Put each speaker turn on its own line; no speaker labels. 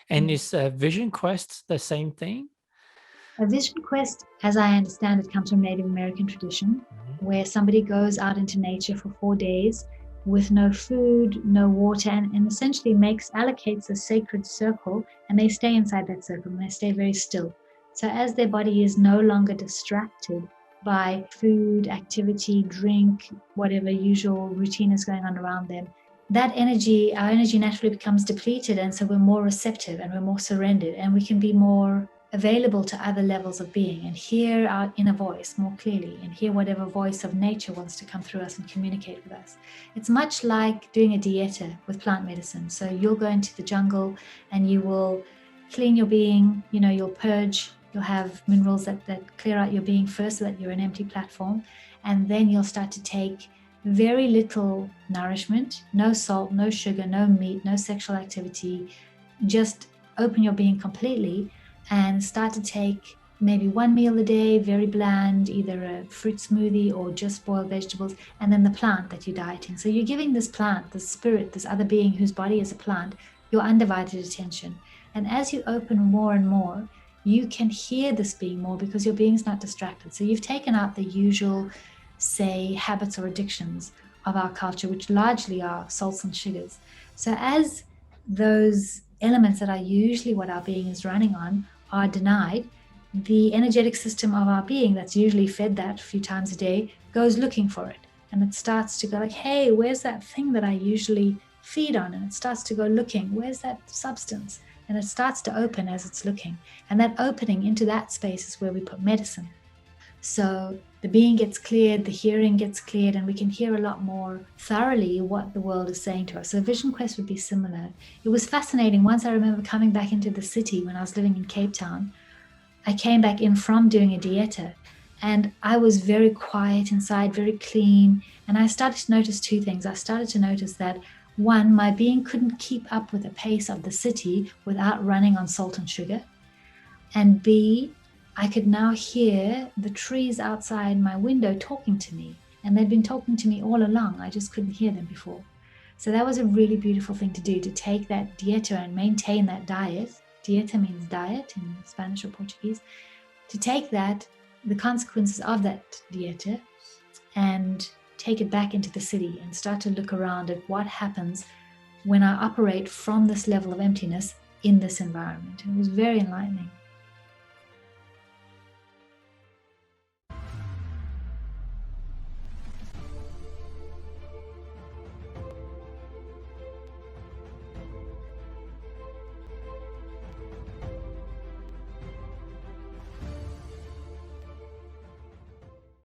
And is Vision Quest the same thing?
A vision quest, as I understand it, comes from Native American tradition, where somebody goes out into nature for 4 days with no food, no water, and essentially allocates a sacred circle, and they stay inside that circle and they stay very still. So as their body is no longer distracted by food, activity, drink, whatever usual routine is going on around them, our energy naturally becomes depleted, and so we're more receptive and we're more surrendered, and we can be more available to other levels of being and hear our inner voice more clearly and hear whatever voice of nature wants to come through us and communicate with us. It's much like doing a dieta with plant medicine. So you'll go into the jungle and you will clean your being, you'll purge, you'll have minerals that clear out your being first so that you're an empty platform, and then you'll start to take very little nourishment, no salt, no sugar, no meat, no sexual activity, just open your being completely and start to take maybe one meal a day, very bland, either a fruit smoothie or just boiled vegetables, and then the plant that you're dieting. So you're giving this plant, this spirit, this other being whose body is a plant, your undivided attention. And as you open more and more, you can hear this being more because your being's not distracted. So you've taken out the usual, say, habits or addictions of our culture, which largely are salts and sugars. So as those elements that are usually what our being is running on are denied, the energetic system of our being that's usually fed that a few times a day goes looking for it. And it starts to go like, hey, where's that thing that I usually feed on? And it starts to go looking, where's that substance? And it starts to open as it's looking. And that opening into that space is where we put medicine. So the being gets cleared, the hearing gets cleared, and we can hear a lot more thoroughly what the world is saying to us. So Vision Quest would be similar. It was fascinating. Once I remember coming back into the city when I was living in Cape Town, I came back in from doing a dieta, and I was very quiet inside, very clean. And I started to notice two things. I started to notice that, one, my being couldn't keep up with the pace of the city without running on salt and sugar. And B, I could now hear the trees outside my window talking to me, and they'd been talking to me all along. I just couldn't hear them before. So that was a really beautiful thing to do, to take that dieta and maintain that diet. Dieta means diet in Spanish or Portuguese. To take that, the consequences of that dieta, and take it back into the city and start to look around at what happens when I operate from this level of emptiness in this environment. It was very enlightening.